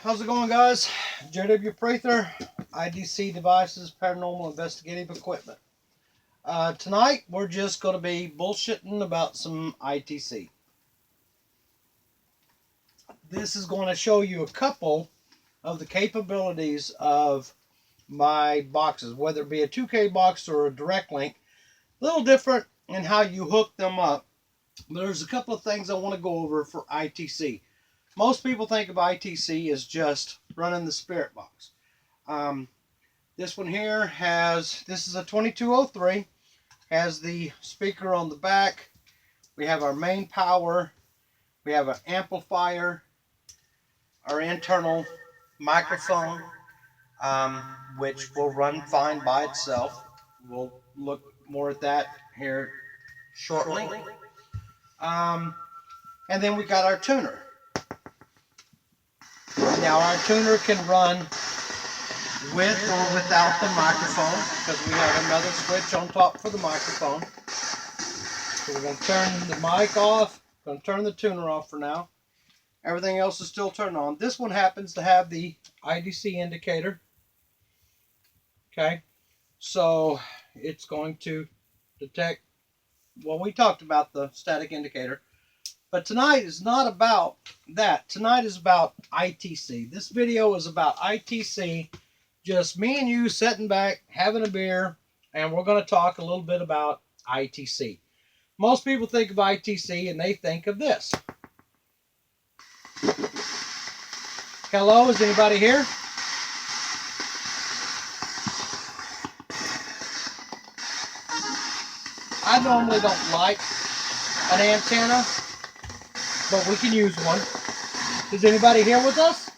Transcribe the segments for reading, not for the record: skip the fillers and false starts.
How's it going, guys? JW Prather, IDC Devices, Paranormal Investigative Equipment. Tonight, we're just going to be bullshitting about some ITC. This is going to show you a couple of the capabilities of my boxes, whether it be a 2K box or a direct link. A little different in how you hook them up. But there's a couple of things I want to go over for ITC. Most people think of ITC as just running the spirit box. This one here this is a 2203, has the speaker on the back. We have our main power. We have an amplifier, our internal microphone, which will run fine by itself. We'll look more at that here shortly. And then we got our tuner. Now our tuner can run with or without the microphone, because we have another switch on top for the microphone. So we're going to turn the mic off, going to turn the tuner off for now. Everything else is still turned on. This one happens to have the IDC indicator. Okay, so it's going to detect, well, we talked about the static indicator. But tonight is not about that. Tonight is about ITC. This video is about ITC. Just me and you sitting back, having a beer, and we're going to talk a little bit about ITC. Most people think of ITC and they think of this. Hello, is anybody here? I normally don't like an antenna, but we can use one. Is anybody here with us?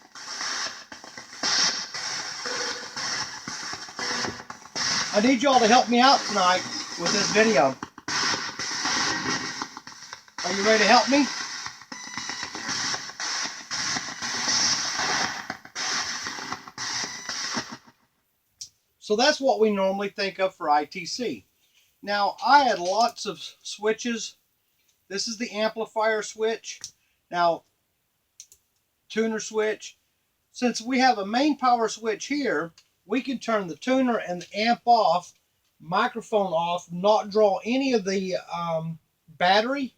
I need y'all to help me out tonight with this video. Are you ready to help me? So that's what we normally think of for ITC. Now, I had lots of switches. This is the amplifier switch. Now, tuner switch. Since we have a main power switch here, we can turn the tuner and the amp off, microphone off, not draw any of the battery,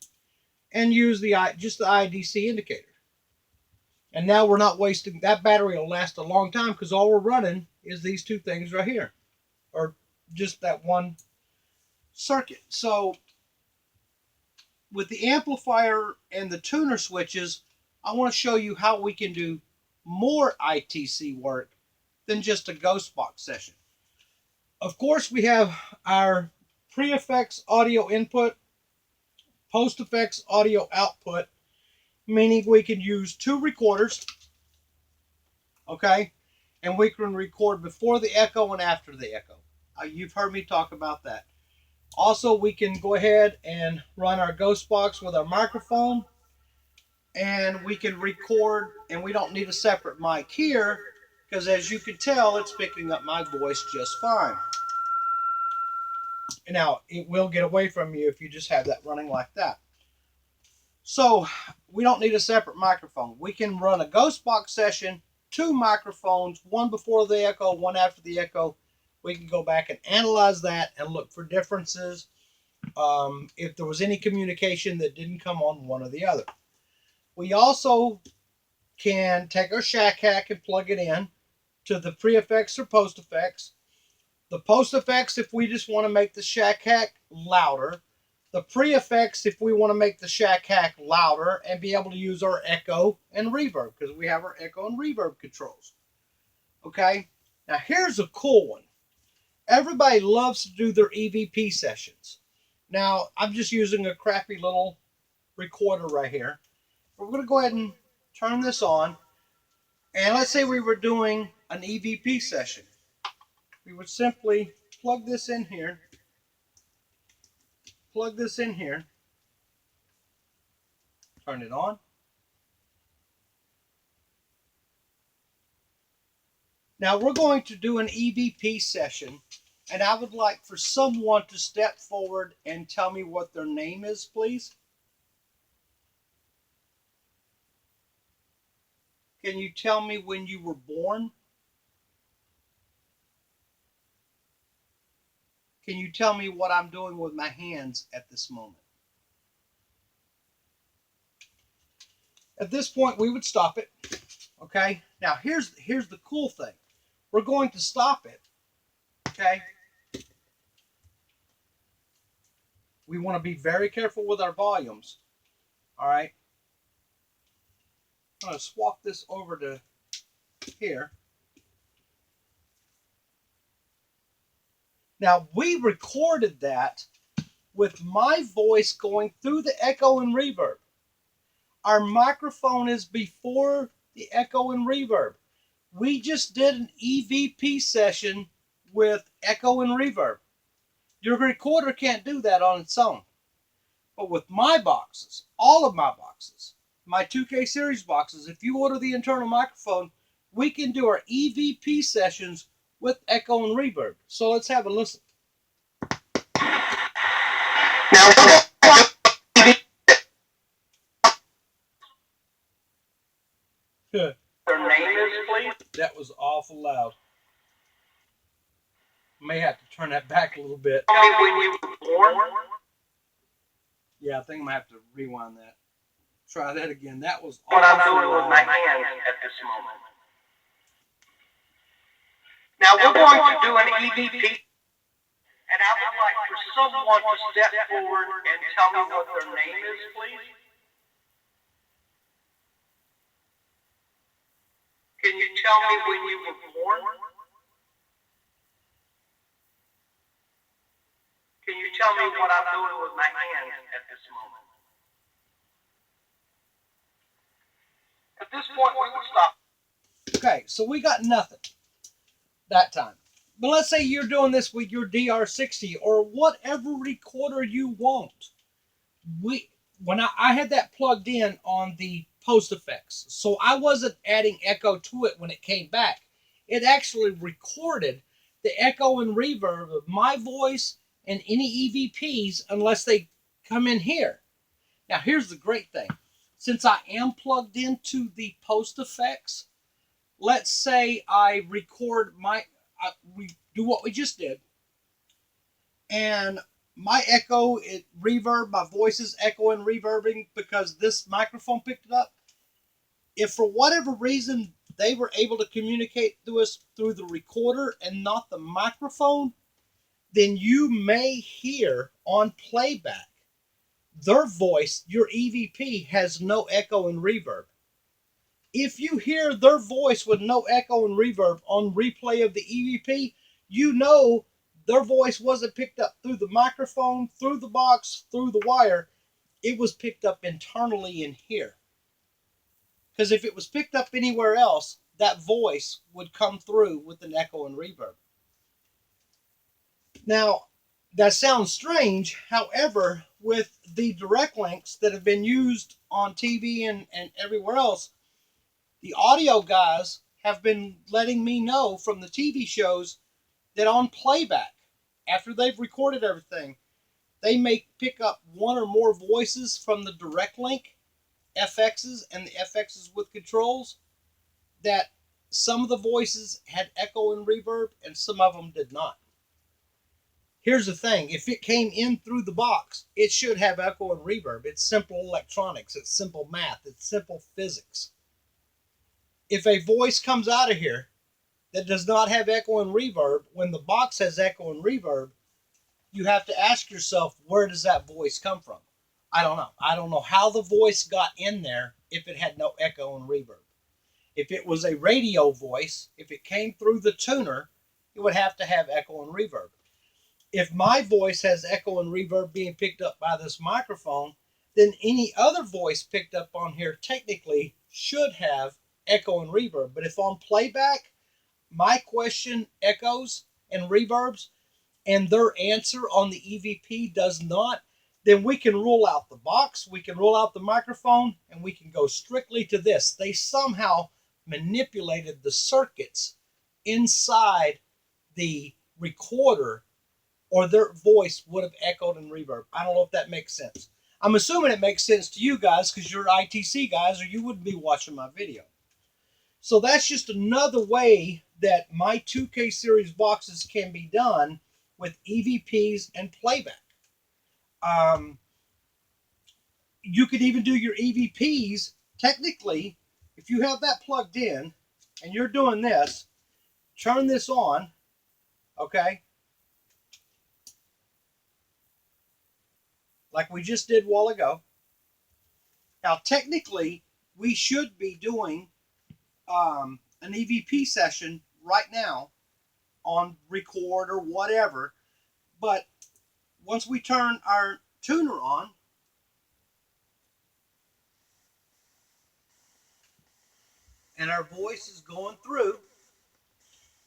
and use just the IDC indicator. And now we're not wasting, that battery will last a long time because all we're running is these two things right here, or just that one circuit. So with the amplifier and the tuner switches, I want to show you how we can do more ITC work than just a ghost box session. Of course, we have our pre-effects audio input, post-effects audio output, meaning we can use two recorders, okay? And we can record before the echo and after the echo. You've heard me talk about that. Also, we can go ahead and run our ghost box with our microphone, and we can record, and we don't need a separate mic here, because as you can tell, it's picking up my voice just fine. Now, it will get away from you if you just have that running like that. So, we don't need a separate microphone. We can run a ghost box session, two microphones, one before the echo, one after the echo. We can go back and analyze that and look for differences, if there was any communication that didn't come on one or the other. We also can take our shack hack and plug it in to the pre-effects or post-effects. The post-effects if we just want to make the shack hack louder. The pre-effects if we want to make the shack hack louder and be able to use our echo and reverb, because we have our echo and reverb controls. Okay, now here's a cool one. Everybody loves to do their EVP sessions. Now, I'm just using a crappy little recorder right here. We're going to go ahead and turn this on. And let's say we were doing an EVP session. We would simply plug this in here. Plug this in here. Turn it on. Now we're going to do an EVP session, and I would like for someone to step forward and tell me what their name is, please. Can you tell me when you were born? Can you tell me what I'm doing with my hands at this moment? At this point, we would stop it. Okay. Now here's the cool thing. We're going to stop it. Okay. We want to be very careful with our volumes. All right. I'm going to swap this over to here. Now we recorded that with my voice going through the echo and reverb. Our microphone is before the echo and reverb. We just did an EVP session with echo and reverb. Your recorder can't do that on its own. But with my boxes, all of my boxes, my 2K series boxes, if you order the internal microphone, we can do our EVP sessions with echo and reverb. So let's have a listen. Their name is, please? That was awful loud. May have to turn that back a little bit. Tell me when you were born? Yeah, I think I'm going to have to rewind that. Try that again. That was awful loud. What I'm doing with my hands at this moment. Now we're going to do an EVP, and I would like for someone to step forward and tell me what their name is, please. Can you tell me when you were born? Can you tell me what I'm doing with my hands at this moment? At this point, we will stop. Okay, so we got nothing that time. But let's say you're doing this with your DR60 or whatever recorder you want. When I had that plugged in on the post effects, so I wasn't adding echo to it when it came back. It actually recorded the echo and reverb of my voice and any EVPs unless they come in here. Now here's the great thing. Since I am plugged into the post effects, let's say I record we do what we just did, and my echo, reverb, my voice is echo and reverbing because this microphone picked it up. If for whatever reason they were able to communicate to us through the recorder and not the microphone, then you may hear on playback their voice, your EVP, has no echo and reverb. If you hear their voice with no echo and reverb on replay of the EVP, you know their voice wasn't picked up through the microphone, through the box, through the wire. It was picked up internally in here. Because if it was picked up anywhere else, that voice would come through with an echo and reverb. Now, that sounds strange. However, with the direct links that have been used on TV and everywhere else, the audio guys have been letting me know from the TV shows that on playback, after they've recorded everything, they may pick up one or more voices from the direct link FXs and the FXs with controls, that some of the voices had echo and reverb and some of them did not. Here's the thing. If it came in through the box, it should have echo and reverb. It's simple electronics. It's simple math. It's simple physics. If a voice comes out of here that does not have echo and reverb, when the box has echo and reverb, you have to ask yourself, where does that voice come from? I don't know. I don't know how the voice got in there if it had no echo and reverb. If it was a radio voice, if it came through the tuner, it would have to have echo and reverb. If my voice has echo and reverb being picked up by this microphone, then any other voice picked up on here technically should have echo and reverb. But if on playback, my question echoes and reverbs and their answer on the EVP does not, then we can rule out the box, we can rule out the microphone, and we can go strictly to this. They somehow manipulated the circuits inside the recorder, or their voice would have echoed and reverb. I don't know if that makes sense. I'm assuming it makes sense to you guys because you're ITC guys, or you wouldn't be watching my video. So that's just another way that my 2K series boxes can be done with EVPs and playback. You could even do your EVPs technically if you have that plugged in and you're doing this. Turn this on, okay, like we just did a while ago. Now technically we should be doing an EVP session right now on record or whatever, but once we turn our tuner on, and our voice is going through,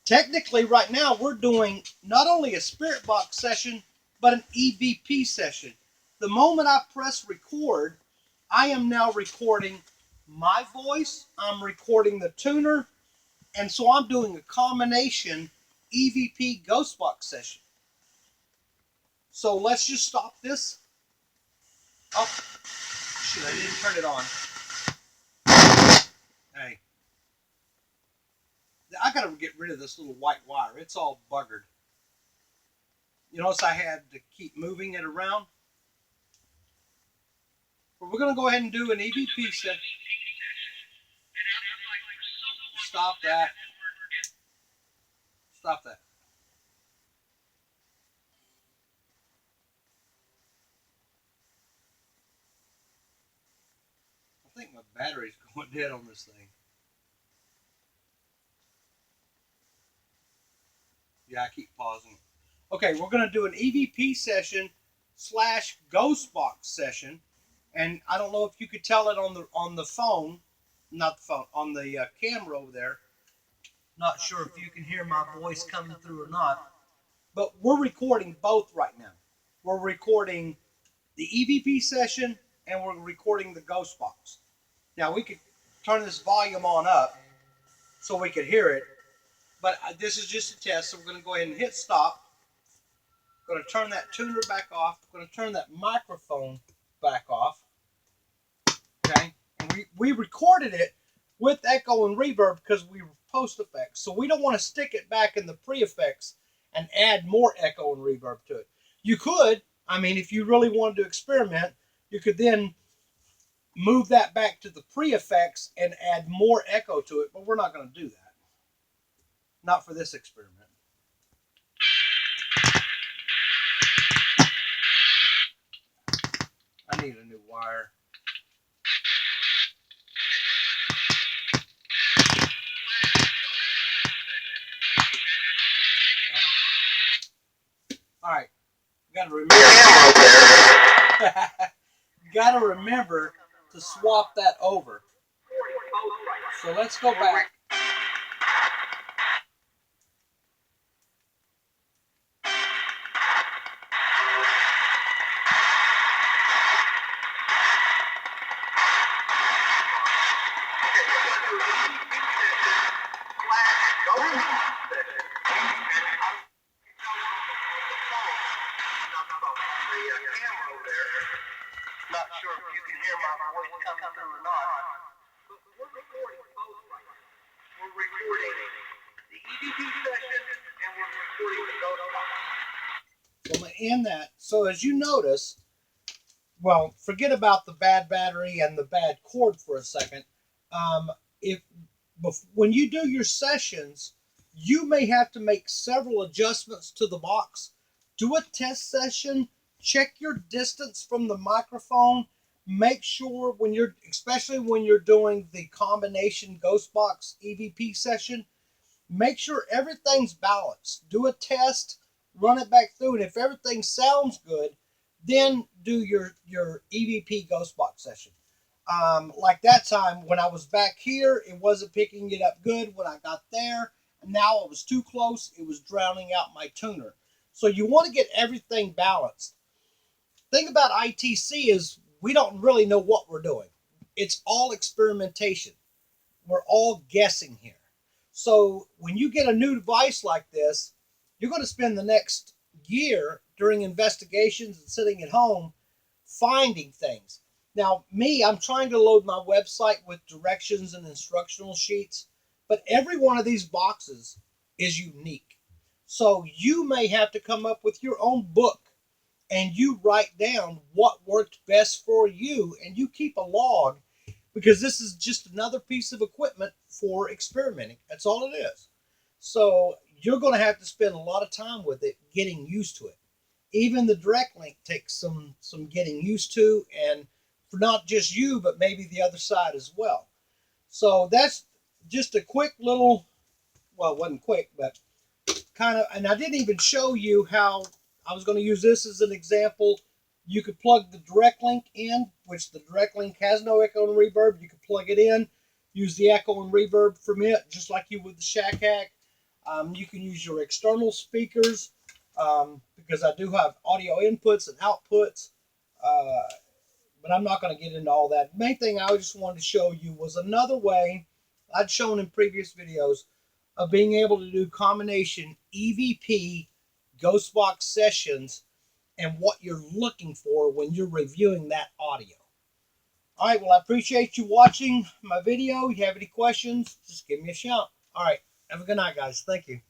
technically right now we're doing not only a spirit box session but an EVP session. The moment I press record, I am now recording my voice, I'm recording the tuner, and so I'm doing a combination EVP ghost box session. So let's just stop this. Oh, shit, I didn't turn it on. Hey, I gotta get rid of this little white wire. It's all buggered. You notice I had to keep moving it around. But we're going to go ahead and do an EVP session. Stop that. Stop that. I think my battery's going dead on this thing. Yeah, I keep pausing. Okay, we're going to do an EVP session / ghost box session. And I don't know if you could tell it on the phone, not the phone, on the camera over there. Not sure if you can hear my voice coming through or not. But we're recording both right now. We're recording the EVP session and we're recording the ghost box. Now we could turn this volume on up so we could hear it, but this is just a test, so we're going to go ahead and hit stop. Going to turn that tuner back off. Going to turn that microphone back off. Okay, and we recorded it with echo and reverb because we were post effects, so we don't want to stick it back in the pre effects and add more echo and reverb to it. You could, I mean, if you really wanted to experiment, you could then move that back to the pre effects and add more echo to it, but we're not going to do that. Not for this experiment. I need a new wire. All right, got to remember. Got to remember to swap that over. So let's go back. Not sure if you can hear my voice coming through or not, but we're recording both right now. We're recording the EVP session and we're recording the ghost box. So I'm going to end that. So as you notice, well, forget about the bad battery and the bad cord for a second. When you do your sessions, you may have to make several adjustments to the box. Do a test session. Check your distance from the microphone. Make sure especially when you're doing the combination ghost box EVP session, make sure everything's balanced. Do a test, run it back through, and if everything sounds good, then do your EVP ghost box session. Like that time when I was back here, it wasn't picking it up good when I got there. And now it was too close. It was drowning out my tuner. So you want to get everything balanced. Thing about ITC is we don't really know what we're doing. It's all experimentation. We're all guessing here. So when you get a new device like this, you're going to spend the next year during investigations and sitting at home finding things. Now, I'm trying to load my website with directions and instructional sheets. But every one of these boxes is unique. So you may have to come up with your own book and you write down what worked best for you and you keep a log, because this is just another piece of equipment for experimenting. That's all it is. So you're going to have to spend a lot of time with it, getting used to it. Even the direct link takes some getting used to, and for not just you, but maybe the other side as well. So that's just a quick little, well, it wasn't quick, but kind of, and I didn't even show you how I was going to use this as an example. You could plug the direct link in, which the direct link has no echo and reverb. You could plug it in, use the echo and reverb from it, just like you would the Shack Hack. You can use your external speakers, because I do have audio inputs and outputs, but I'm not going to get into all that. The main thing I just wanted to show you was another way I'd shown in previous videos of being able to do combination EVP ghost box sessions and what you're looking for when you're reviewing that audio. All right, well, I appreciate you watching my video. If you have any questions, just give me a shout. All right, have a good night, guys. Thank you.